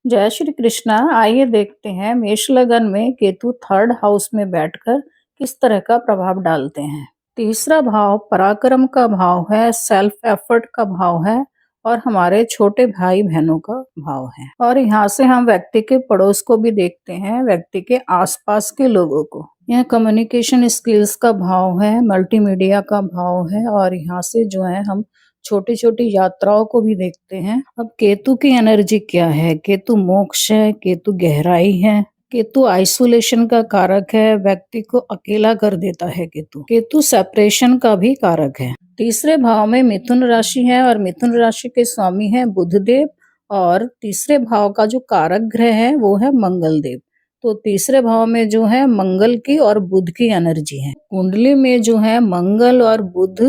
जय श्री कृष्णा। आइए देखते हैं मेष लगन में केतु थर्ड हाउस में बैठकर किस तरह का प्रभाव डालते हैं। तीसरा भाव पराक्रम का भाव है, सेल्फ एफर्ट का भाव है और हमारे छोटे भाई बहनों का भाव है। और यहाँ से हम व्यक्ति के पड़ोस को भी देखते हैं, व्यक्ति के आसपास के लोगों को। यह कम्युनिकेशन स्किल्स का भाव है, मल्टीमीडिया का भाव है और यहाँ से जो है हम छोटी छोटी यात्राओं को भी देखते हैं। अब केतु की एनर्जी क्या है? केतु मोक्ष है, केतु गहराई है, केतु आइसोलेशन का कारक है, व्यक्ति को अकेला कर देता है। केतु केतु सेपरेशन का भी कारक है। तीसरे भाव में मिथुन राशि है और मिथुन राशि के स्वामी है बुधदेव और तीसरे भाव का जो कारक ग्रह है वो है मंगल देव। तो तीसरे भाव में जो है मंगल की और बुध की एनर्जी है। कुंडली में जो है मंगल और बुध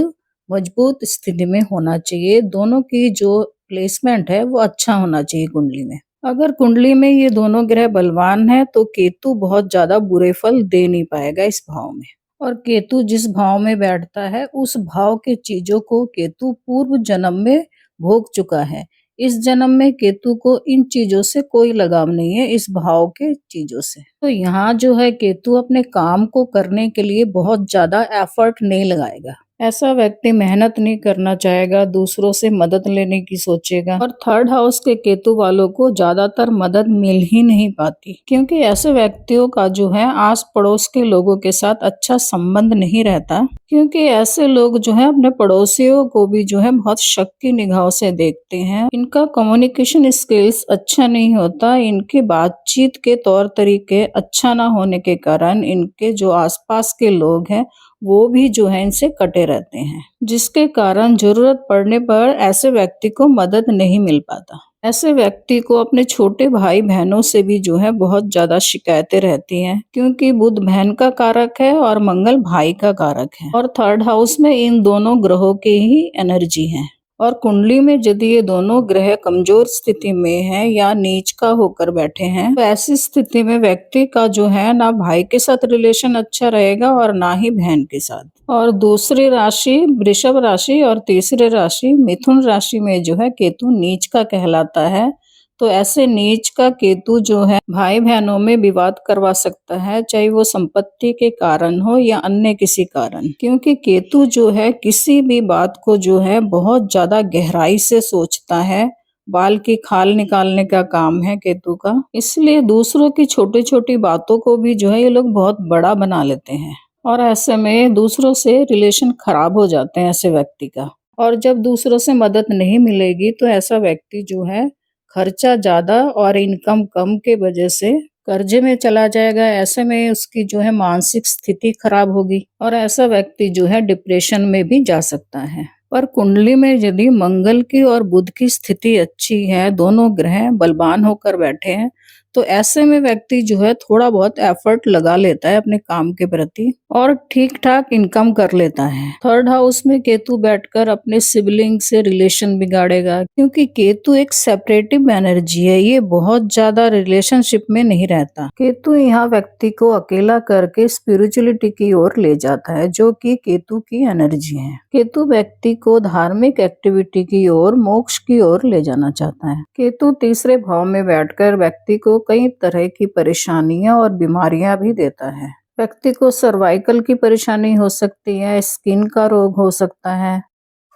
मजबूत स्थिति में होना चाहिए। दोनों की जो प्लेसमेंट है वो अच्छा होना चाहिए कुंडली में। अगर कुंडली में ये दोनों ग्रह बलवान है तो केतु बहुत ज्यादा बुरे फल दे नहीं पाएगा इस भाव में। और केतु जिस भाव में बैठता है उस भाव के चीजों को केतु पूर्व जन्म में भोग चुका है। इस जन्म में केतु को इन चीजों से कोई लगाव नहीं है, इस भाव के चीजों से। तो यहाँ जो है केतु अपने काम को करने के लिए बहुत ज्यादा एफर्ट नहीं लगाएगा। ऐसा व्यक्ति मेहनत नहीं करना चाहेगा, दूसरों से मदद लेने की सोचेगा। और थर्ड हाउस के केतु वालों को ज्यादातर मदद मिल ही नहीं पाती, क्योंकि ऐसे व्यक्तियों का जो है आस पड़ोस के लोगों के साथ अच्छा संबंध नहीं रहता। क्योंकि ऐसे लोग जो है अपने पड़ोसियों को भी जो है बहुत शक की निगाहों से देखते हैं। इनका कम्युनिकेशन स्किल्स अच्छा नहीं होता, इनके बातचीत के तौर तरीके अच्छा ना होने के कारण इनके जो आसपास के लोग हैं वो भी जो है इनसे कटे रहते हैं, जिसके कारण जरूरत पड़ने पर ऐसे व्यक्ति को मदद नहीं मिल पाता। ऐसे व्यक्ति को अपने छोटे भाई बहनों से भी जो है बहुत ज्यादा शिकायतें रहती हैं, क्योंकि बुध बहन का कारक है और मंगल भाई का कारक है और थर्ड हाउस में इन दोनों ग्रहों की ही एनर्जी है। और कुंडली में यदि ये दोनों ग्रह कमजोर स्थिति में है या नीच का होकर बैठे हैं तो ऐसी स्थिति में व्यक्ति का जो है ना भाई के साथ रिलेशन अच्छा रहेगा और ना ही बहन के साथ। और दूसरी राशि वृषभ राशि और तीसरी राशि मिथुन राशि में जो है केतु नीच का कहलाता है। तो ऐसे नीच का केतु जो है भाई बहनों में विवाद करवा सकता है, चाहे वो संपत्ति के कारण हो या अन्य किसी कारण। क्योंकि केतु जो है किसी भी बात को जो है बहुत ज्यादा गहराई से सोचता है, बाल की खाल निकालने का काम है केतु का। इसलिए दूसरों की छोटी छोटी बातों को भी जो है ये लोग बहुत बड़ा बना लेते हैं और ऐसे में दूसरों से रिलेशन खराब हो जाते हैं ऐसे व्यक्ति का। और जब दूसरों से मदद नहीं मिलेगी तो ऐसा व्यक्ति जो है खर्चा ज्यादा और इनकम कम के वजह से कर्जे में चला जाएगा। ऐसे में उसकी जो है मानसिक स्थिति खराब होगी और ऐसा व्यक्ति जो है डिप्रेशन में भी जा सकता है। पर कुंडली में यदि मंगल की और बुध की स्थिति अच्छी है, दोनों ग्रह बलवान होकर बैठे हैं, तो ऐसे में व्यक्ति जो है थोड़ा बहुत एफर्ट लगा लेता है अपने काम के प्रति और ठीक ठाक इनकम कर लेता है। थर्ड हाउस में केतु बैठकर अपने सिबलिंग से रिलेशन बिगाड़ेगा, क्योंकि केतु एक सेपरेटिव एनर्जी है, ये बहुत ज्यादा रिलेशनशिप में नहीं रहता। केतु यहाँ व्यक्ति को अकेला करके स्पिरिचुअलिटी की ओर ले जाता है, जो कि केतु की एनर्जी है। केतु व्यक्ति को धार्मिक एक्टिविटी की ओर, मोक्ष की ओर ले जाना चाहता है। केतु तीसरे भाव में बैठकर व्यक्ति को कई तरह की परेशानियां और बीमारियां भी देता है। व्यक्ति को सर्वाइकल की परेशानी हो सकती है, स्किन का रोग हो सकता है,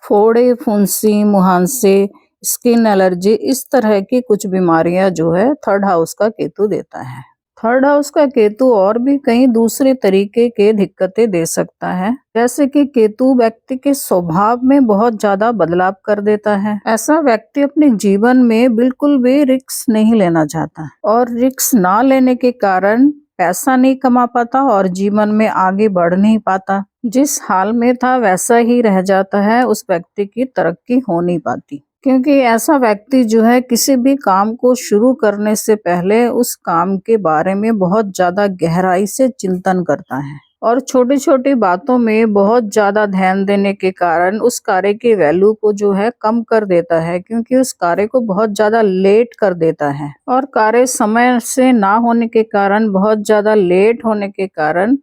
फोड़े, फुंसी, मुहांसे, स्किन एलर्जी, इस तरह की कुछ बीमारियां जो है थर्ड हाउस का केतु देता है। थर्ड हाउस का केतु और भी कई दूसरे तरीके के दिक्कतें दे सकता है, जैसे कि केतु व्यक्ति के स्वभाव में बहुत ज्यादा बदलाव कर देता है। ऐसा व्यक्ति अपने जीवन में बिल्कुल भी रिस्क नहीं लेना चाहता और रिस्क ना लेने के कारण पैसा नहीं कमा पाता और जीवन में आगे बढ़ नहीं पाता। जिस हाल में था वैसा ही रह जाता है, उस व्यक्ति की तरक्की हो नहीं पाती। क्योंकि ऐसा व्यक्ति जो है किसी भी काम को शुरू करने से पहले उस काम के बारे में बहुत ज्यादा गहराई से चिंतन करता है और छोटी छोटी बातों में बहुत ज्यादा ध्यान देने के कारण उस कार्य की वैल्यू को जो है कम कर देता है, क्योंकि उस कार्य को बहुत ज्यादा लेट कर देता है और कार्य समय से ना होने के कारण, बहुत ज्यादा लेट होने के कारण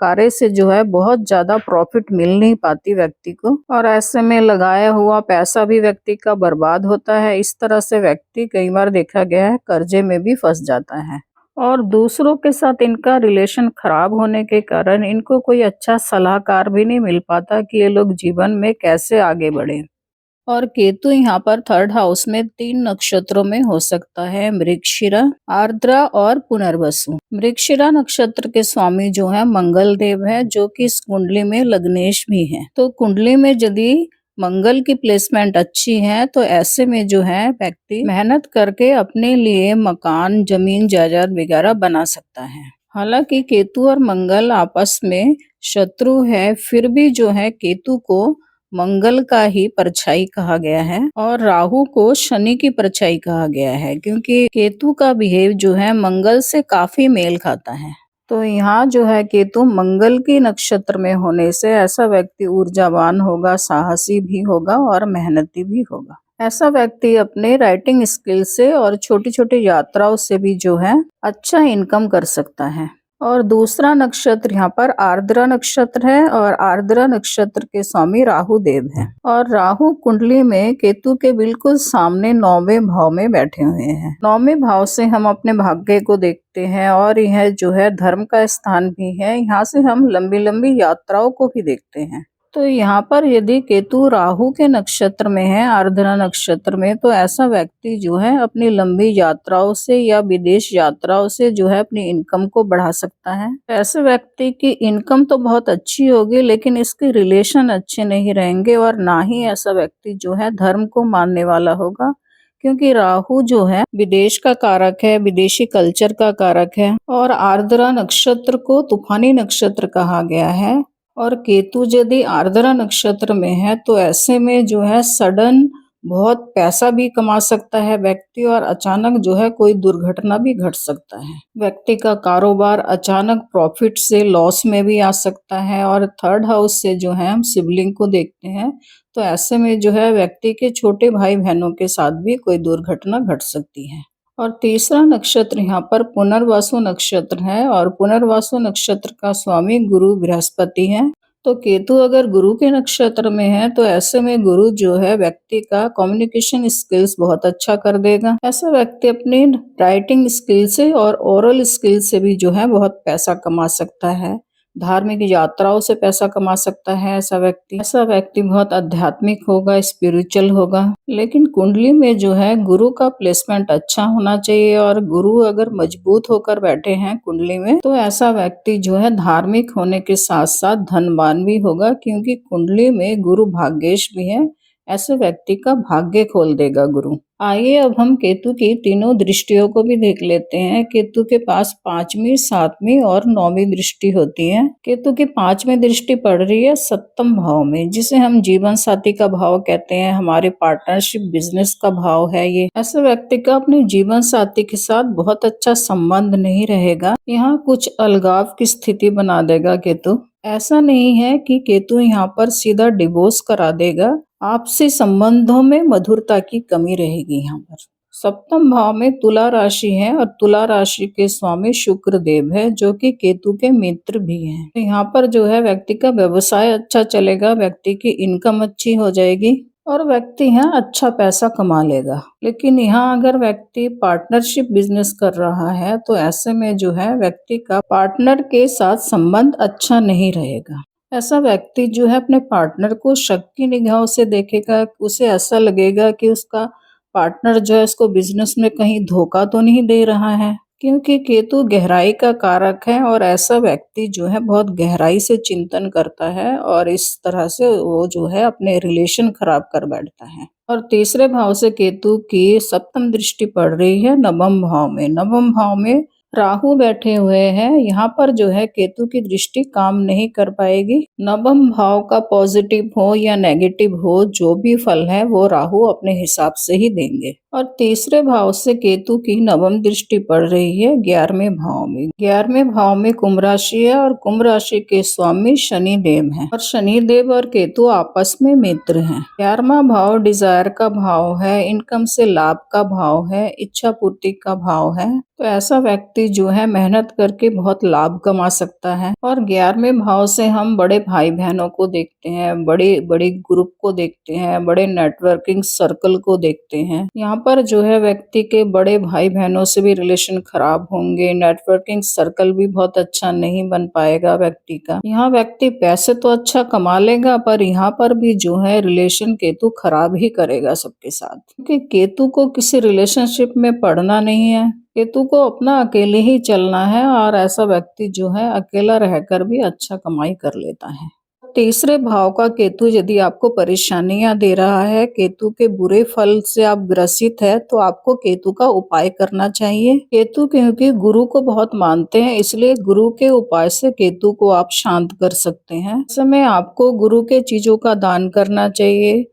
कार्य से जो है बहुत ज्यादा प्रॉफिट मिल नहीं पाती व्यक्ति को, और ऐसे में लगाया हुआ पैसा भी व्यक्ति का बर्बाद होता है। इस तरह से व्यक्ति कई बार देखा गया है कर्जे में भी फंस जाता है, और दूसरों के साथ इनका रिलेशन खराब होने के कारण इनको कोई अच्छा सलाहकार भी नहीं मिल पाता कि ये लोग जीवन में कैसे आगे बढ़े। और केतु यहाँ पर थर्ड हाउस में 3 नक्षत्रों में हो सकता है, मृगशिरा, आर्द्रा और पुनर्वसु। मृगशिरा नक्षत्र के स्वामी जो है मंगल देव है, जो कि इस कुंडली में लग्नेश भी है। तो कुंडली में यदि मंगल की प्लेसमेंट अच्छी है तो ऐसे में जो है व्यक्ति मेहनत करके अपने लिए मकान, जमीन, जायदाद वगैरह बना सकता है। हालांकि केतु और मंगल आपस में शत्रु है, फिर भी जो है केतु को मंगल का ही परछाई कहा गया है और राहु को शनि की परछाई कहा गया है, क्योंकि केतु का बिहेव जो है मंगल से काफी मेल खाता है। तो यहाँ जो है केतु मंगल की नक्षत्र में होने से ऐसा व्यक्ति ऊर्जावान होगा, साहसी भी होगा और मेहनती भी होगा। ऐसा व्यक्ति अपने राइटिंग स्किल से और छोटी छोटी यात्राओं से भी जो है अच्छा इनकम कर सकता है। और दूसरा नक्षत्र यहाँ पर आर्द्रा नक्षत्र है, और आर्द्रा नक्षत्र के स्वामी राहु देव हैं, और राहु कुंडली में केतु के बिल्कुल सामने 9वें भाव में बैठे हुए हैं। 9वें भाव से हम अपने भाग्य को देखते हैं, और यह जो है धर्म का स्थान भी है। यहाँ से हम लंबी लंबी यात्राओं को भी देखते हैं। तो यहाँ पर यदि केतु राहु के नक्षत्र में है, आर्द्रा नक्षत्र में, तो ऐसा व्यक्ति जो है अपनी लंबी यात्राओं से या विदेश यात्राओं से जो है अपनी इनकम को बढ़ा सकता है। ऐसे व्यक्ति की इनकम तो बहुत अच्छी होगी, लेकिन इसके रिलेशन अच्छे नहीं रहेंगे, और ना ही ऐसा व्यक्ति जो है धर्म को मानने वाला होगा, क्योंकि राहु जो है विदेश का कारक है, विदेशी कल्चर का कारक है, और आर्द्रा नक्षत्र को तूफानी नक्षत्र कहा गया है। और केतु यदि आर्द्रा नक्षत्र में है तो ऐसे में जो है सडन बहुत पैसा भी कमा सकता है व्यक्ति, और अचानक जो है कोई दुर्घटना भी घट सकता है। व्यक्ति का कारोबार अचानक प्रॉफिट से लॉस में भी आ सकता है। और थर्ड हाउस से जो है हम सिबलिंग को देखते हैं, तो ऐसे में जो है व्यक्ति के छोटे भाई बहनों के साथ भी कोई दुर्घटना घट सकती है। और तीसरा नक्षत्र यहाँ पर पुनर्वसु नक्षत्र है, और पुनर्वसु नक्षत्र का स्वामी गुरु बृहस्पति है। तो केतु अगर गुरु के नक्षत्र में है तो ऐसे में गुरु जो है व्यक्ति का कम्युनिकेशन स्किल्स बहुत अच्छा कर देगा। ऐसा व्यक्ति अपनी राइटिंग स्किल से और ओरल स्किल से भी जो है बहुत पैसा कमा सकता है। धार्मिक यात्राओं से पैसा कमा सकता है ऐसा व्यक्ति बहुत आध्यात्मिक होगा, स्पिरिचुअल होगा। लेकिन कुंडली में जो है गुरु का प्लेसमेंट अच्छा होना चाहिए, और गुरु अगर मजबूत होकर बैठे हैं कुंडली में तो ऐसा व्यक्ति जो है धार्मिक होने के साथ साथ धनवान भी होगा, क्योंकि कुंडली में गुरु भाग्येश भी है। ऐसे व्यक्ति का भाग्य खोल देगा गुरु। आइए अब हम केतु की तीनों दृष्टियों को भी देख लेते हैं। केतु के पास 5वीं, 7वीं और 9वीं दृष्टि होती है। केतु की 5वीं दृष्टि पड़ रही है 7म भाव में, जिसे हम जीवन साथी का भाव कहते हैं, हमारे पार्टनरशिप बिजनेस का भाव है ये। ऐसे व्यक्ति का अपने जीवन साथी के साथ बहुत अच्छा संबंध नहीं रहेगा, यहाँ कुछ अलगाव की स्थिति बना देगा केतु। ऐसा नहीं है कि केतु यहाँ पर सीधा डिवोर्स करा देगा, आपसी संबंधों में मधुरता की कमी रहेगी। यहाँ पर 7म भाव में तुला राशि है, और तुला राशि के स्वामी शुक्र देव है, जो कि केतु के मित्र भी हैं। तो यहाँ पर जो है व्यक्ति का व्यवसाय अच्छा चलेगा, व्यक्ति की इनकम अच्छी हो जाएगी, और व्यक्ति यहाँ अच्छा पैसा कमा लेगा। लेकिन यहाँ अगर व्यक्ति पार्टनरशिप बिजनेस कर रहा है तो ऐसे में जो है व्यक्ति का पार्टनर के साथ संबंध अच्छा नहीं रहेगा। ऐसा व्यक्ति जो है अपने पार्टनर को शक की निगाहों से देखेगा, उसे ऐसा लगेगा कि उसका पार्टनर जो है उसको बिजनेस में कहीं धोखा तो नहीं दे रहा है, क्योंकि केतु गहराई का कारक है, और ऐसा व्यक्ति जो है बहुत गहराई से चिंतन करता है, और इस तरह से वो जो है अपने रिलेशन खराब कर बैठता है। और तीसरे भाव से केतु की 7म दृष्टि पड़ रही है 9म भाव में। 9म भाव में राहु बैठे हुए हैं, यहाँ पर जो है केतु की दृष्टि काम नहीं कर पाएगी। 9म भाव का पॉजिटिव हो या नेगेटिव हो, जो भी फल है वो राहु अपने हिसाब से ही देंगे। और तीसरे भाव से केतु की नवम दृष्टि पड़ रही है 11वें भाव में। 11वें भाव में कुंभ राशि है और कुंभ राशि के स्वामी शनि देव हैं और शनि देव और केतु आपस में मित्र हैं। 11वां भाव डिजायर का भाव है, इनकम से लाभ का भाव है, इच्छा पूर्ति का भाव है। तो ऐसा व्यक्ति जो है मेहनत करके बहुत लाभ कमा सकता है। और 11वें भाव से हम बड़े भाई बहनों को देखते हैं, बड़े बड़े ग्रुप को देखते हैं, बड़े नेटवर्किंग सर्कल को देखते हैं। यहाँ पर जो है व्यक्ति के बड़े भाई बहनों से भी रिलेशन खराब होंगे, नेटवर्किंग सर्कल भी बहुत अच्छा नहीं बन पाएगा व्यक्ति का। यहाँ व्यक्ति पैसे तो अच्छा कमा लेगा पर यहाँ पर भी जो है रिलेशन केतु खराब ही करेगा सबके साथ, क्योंकि केतु को किसी रिलेशनशिप में पड़ना नहीं है। केतु को अपना अकेले ही चलना है और ऐसा व्यक्ति जो है अकेला रहकर भी अच्छा कमाई कर लेता है। तीसरे भाव का केतु यदि आपको परेशानियां दे रहा है, केतु के बुरे फल से आप ग्रसित है, तो आपको केतु का उपाय करना चाहिए। केतु क्योंकि गुरु को बहुत मानते हैं, इसलिए गुरु के उपाय से केतु को आप शांत कर सकते हैं। इस समय आपको गुरु के चीजों का दान करना चाहिए।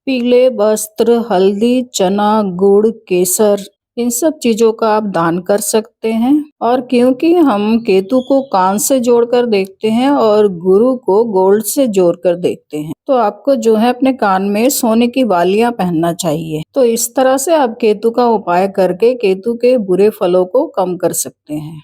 पीले वस्त्र, हल्दी, चना, गुड़, केसर, इन सब चीजों का आप दान कर सकते हैं। और क्योंकि हम केतु को कान से जोड़कर देखते हैं और गुरु को गोल्ड से जोड़कर देखते हैं, तो आपको जो है अपने कान में सोने की बालियां पहनना चाहिए। तो इस तरह से आप केतु का उपाय करके केतु के बुरे फलों को कम कर सकते हैं।